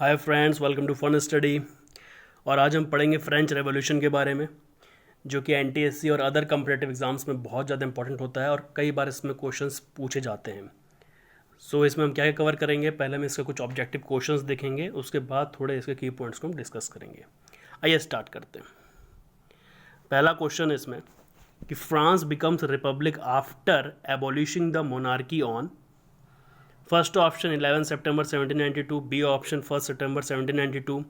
Hi friends, welcome to Fun Study. और आज हम पढ़ेंगे फ्रेंच रेवोल्यूशन के बारे में, जो कि एनटीएससी और अदर कम्पिटिटिव एग्जाम्स में बहुत ज़्यादा इंपॉर्टेंट होता है और कई बार इसमें क्वेश्चंस पूछे जाते हैं। इसमें हम क्या क्या कवर करेंगे, पहले हम इसके कुछ ऑब्जेक्टिव क्वेश्चंस देखेंगे, उसके बाद थोड़े इसके की पॉइंट्स को हम डिस्कस करेंगे। आइए स्टार्ट करते हैं। पहला क्वेश्चन इसमें कि France becomes republic after abolishing the monarchy on first option 11 सितंबर 1792, बी ऑप्शन 1 सितंबर 1792,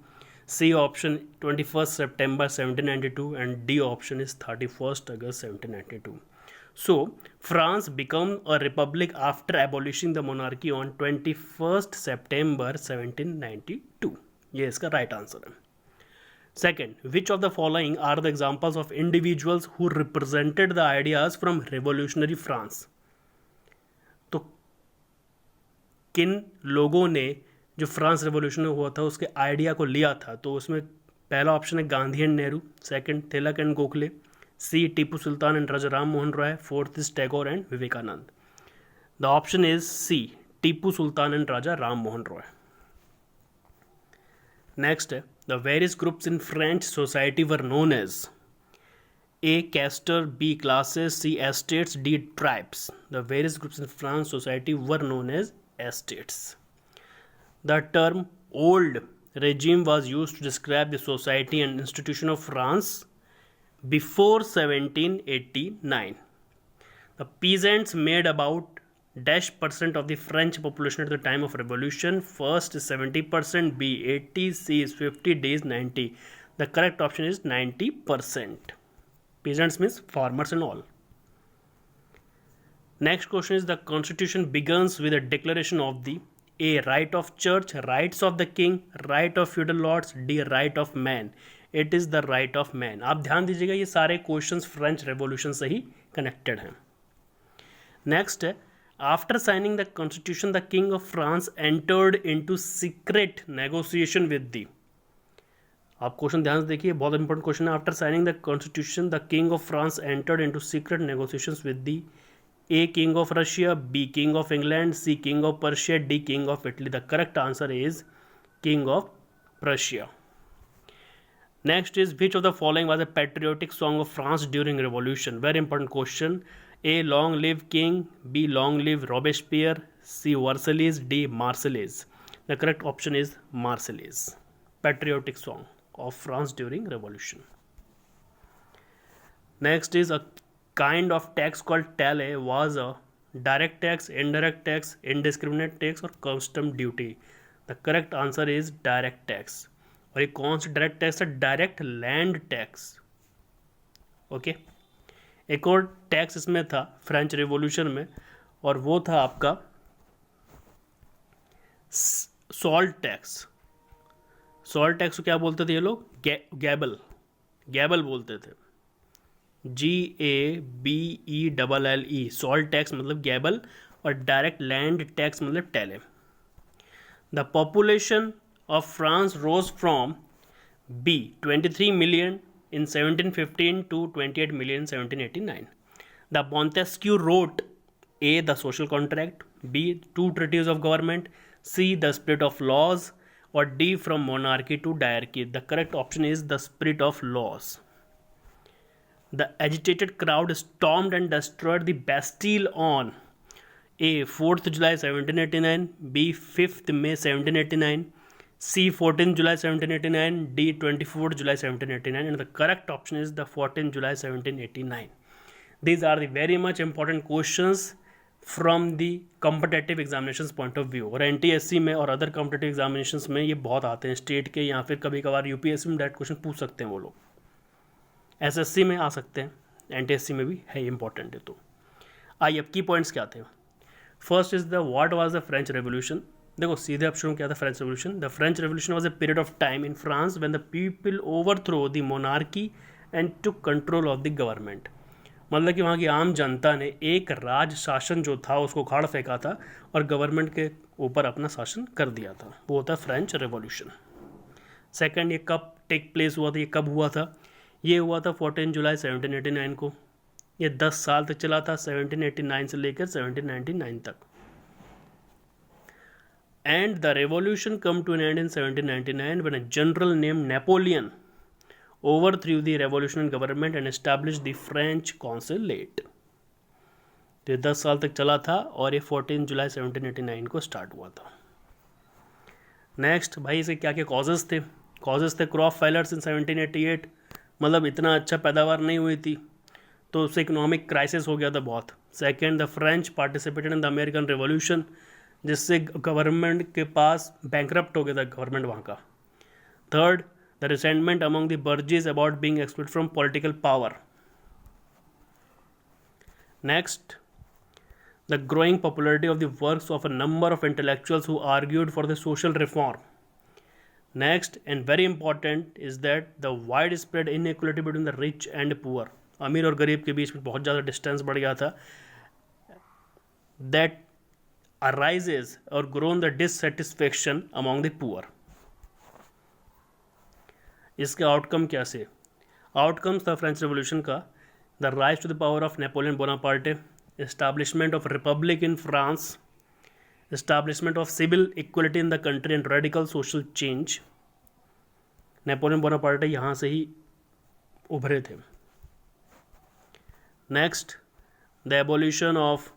सी ऑप्शन 21 सितंबर 1792 एंड डी ऑप्शन इज 31 अगस्त 1792. So France became a republic after abolishing the monarchy on 21st September 1792. ये इसका right answer है। Second, which of the following are the examples of individuals who represented the ideas from revolutionary France? तो किन लोगों ने जो France revolution हुआ था उसके आइडिया को लिया था? तो उसमें पहला ऑप्शन है Gandhi and Nehru, second Tilak and Gokhale, C Tipu Sultan and Raja Ram Mohan Roy, fourth is Tagore and Vivekananda. The option is C Tipu Sultan and Raja Ram Mohan Roy. Next है the various groups in French society were known as A castes, B classes, C estates, D tribes. The various groups in France society were known as estates. The term old regime was used to describe the society and institution of France before 1789. The peasants made about -% of the French population at the time of revolution. First is 70%, B 80, C is 50, D is 90. The correct option is 90%. Peasants means farmers and all. Next question is the constitution begins with a declaration of the A right of church, rights of the king, right of feudal lords, D right of man. It is the right of man. आप ध्यान दीजिएगा, ये सारे questions French revolution से ही connected हैं। Next है after signing the constitution the king of France entered into secret negotiation with the. आप question ध्यान से देखिए, बहुत इंपॉर्टेंट क्वेश्चन है। After signing the constitution the king of France entered into secret negotiations with the A king of Russia, B king of England, C king of Persia, D king of Italy. The correct answer is king of Prussia. Next is which of the following was a patriotic song of France during revolution? Very important question. A long live king, B long live Robespierre, C Versailles, D Marseillaise. The correct option is Marseillaise. Patriotic song of France during revolution. Next is a kind of tax called tally was a direct tax, indirect tax, indiscriminate tax or custom duty. The correct answer is direct tax. और ये कौन सा direct tax है? Direct land tax. Okay, एक और tax इसमें था French revolution में, और वो था आपका सॉल्ट टैक्स। सॉल्ट टैक्स को क्या बोलते थे ये लोग? गैबल, गैबल बोलते थे। GABELLE। सॉल्ट टैक्स मतलब गैबल और डायरेक्ट लैंड टैक्स मतलब taille. The population of France rose from B 23 million in 1715 to 28 million in 1789. The Montesquieu wrote A the social contract, B two treaties of government, C the spirit of laws or D from monarchy to diarchy. The correct option is the spirit of laws. The agitated crowd stormed and destroyed the Bastille on A 4th July 1789, B 5th May 1789, C 14th July 1789, D 24th July 1789, and the correct option is the 14th July 1789. These are the very much important questions from the competitive examinations point of view. और NTSC में और other competitive examinations में ये बहुत आते हैं, state के या फिर कभी कभार UPSC में डायरेक्ट क्वेश्चन पूछ सकते हैं वो लोग, SSC में आ सकते हैं, NTSC में भी है इंपॉर्टेंट है। तो आइए अब की पॉइंट्स क्या थे। First is the what was the French revolution. देखो सीधे अब शुरू किया था French revolution. The French revolution was a period of time in France when the people overthrow the monarchy and took control of the government. मतलब कि वहाँ की आम जनता ने एक राज शासन जो था उसको उखाड़ फेंका था और गवर्नमेंट के ऊपर अपना शासन कर दिया था। वो होता है फ्रेंच रेवोल्यूशन। सेकेंड, ये कब टेक प्लेस हुआ था? ये कब हुआ था? ये हुआ था 14 जुलाई 1789 को। ये 10 साल तक चला था, 1789 से लेकर 1799 तक। And the revolution come to an end in 1799 when a general named Napoleon overthrew the revolutionary government and established the French consulate. तो 10 साल तक चला था और ये 14 जुलाई 1789 को स्टार्ट हुआ था. नेक्स्ट भाई इसे क्या क्या कॉजेज़ थे. कॉजेज़ थे क्रॉप फेलर्स इन 1788, मतलब इतना अच्छा पैदावार नहीं हुई थी तो उससे इकोनॉमिक क्राइसिस हो गया था बहुत. Second, the French participated in the American revolution, जिससे गवर्नमेंट के पास बैंकरप्ट हो गया था गवर्नमेंट वहाँ का. Third, the resentment among the bourgeoisie about being excluded from political power. Next, the growing popularity of the works of a number of intellectuals who argued for the social reform. Next, and very important, is that the widespread inequality between the rich and poor. अमीर और गरीब के बीच में बहुत ज़्यादा distance बढ़ गया था. That arises or grown the dissatisfaction among the poor. इसके आउटकम क्या से? आउटकम्स था फ्रेंच रेवोल्यूशन का: the rise to the power of Napoleon Bonaparte, establishment of republic in France, establishment of civil equality in the country and radical social change. Napoleon Bonaparte यहाँ से ही उभरे थे. Next, the abolition of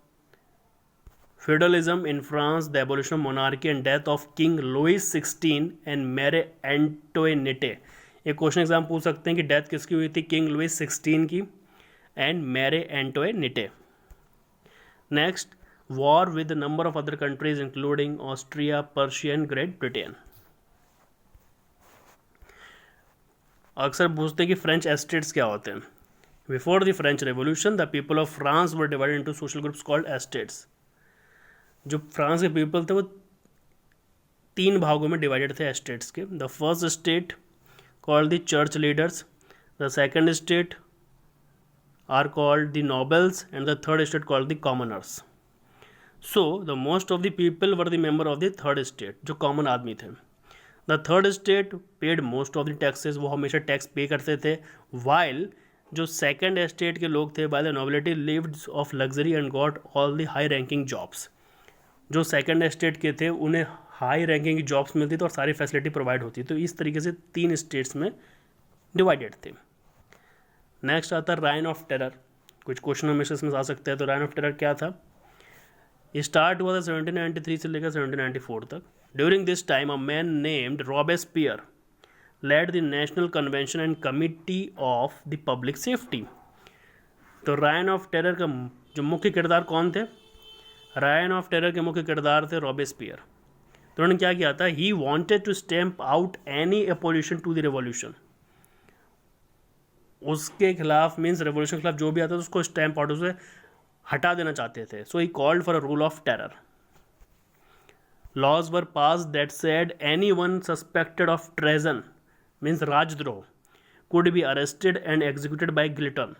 feudalism in France, the abolition of monarchy and death of King Louis XVI and Marie Antoinette. एक question exam पूछ सकते हैं कि death किसकी हुई थी? किंग लुइस 16 की and Marie Antoinette. Next, war with number of other countries including Austria, Prussia and Great Britain. अक्सर पूछते हैं कि फ्रेंच एस्टेट्स क्या होते हैं. Before the French revolution the people of France were divided into social groups called estates. जो France के people थे वो 3 भागों में डिवाइडेड थे एस्टेट्स के. The first state called the church leaders, the second state are called the nobles and the third state called the commoners. So the most of the people were the member of the third state, जो common आदमी थे. The third state paid most of the taxes, वो हमेशा tax पे करते थे. while जो second state के लोग थे, while the nobility lived of luxury and got all the high ranking jobs. जो second state के थे उन्हें हाई रैंकिंग की जॉब्स मिलती थी और सारी फैसिलिटी प्रोवाइड होती. तो इस तरीके से 3 स्टेट्स में डिवाइडेड थे. नेक्स्ट आता है राइन ऑफ टेरर. कुछ क्वेश्चन हमेशा इसमें आ सकते हैं. तो राइन ऑफ टेरर क्या था? स्टार्ट हुआ था 1793 से लेकर 1794 तक. During this time a man named Robespierre led the national convention and committee of the public safety. तो राइन ऑफ टेरर का जो मुख्य किरदार कौन थे? राइन ऑफ टेरर के मुख्य किरदार थे रॉबेस्पियर. तो उन्होंने क्या किया था? He wanted to stamp out any opposition to the revolution. उसके खिलाफ मीन्स रेवोल्यूशन के खिलाफ जो भी आता था उसको स्टैम्प आउट से हटा देना चाहते थे. So he called for a rule of terror. Laws were passed that said anyone suspected of treason means राजद्रोह could be arrested and executed by guillotine.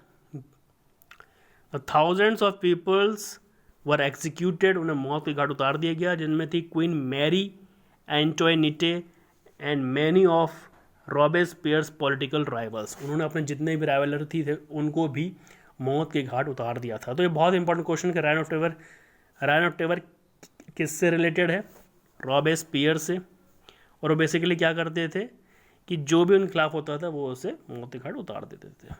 Thousands of peoples were executed. उन्हें मौत के घाट उतार दिया गया, जिनमें थी queen Marie Antoinette and many of Robespierre's political rivals. उन्होंने अपने जितने भी राइवलर थे उनको भी मौत के घाट उतार दिया था. तो ये बहुत इंपॉर्टेंट क्वेश्चन है. राइन ऑफ टेवर किससे रिलेटेड है? रॉबेस्पियर से. और वो बेसिकली क्या करते थे कि जो भी उनके खिलाफ होता था वो उसे मौत के घाट उतार देते थे.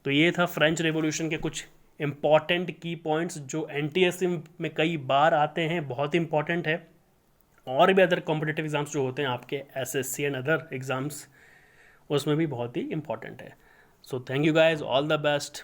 तो ये था फ्रेंच रेवोल्यूशन के कुछ इंपॉर्टेंट की पॉइंट्स जो एनटीएससी में कई बार आते हैं, बहुत इंपॉर्टेंट है. और भी अदर कॉम्पिटिटिव एग्जाम्स जो होते हैं आपके एसएससी एंड अदर एग्जाम्स, उसमें भी बहुत ही इंपॉर्टेंट है. So thank you guys, all the best.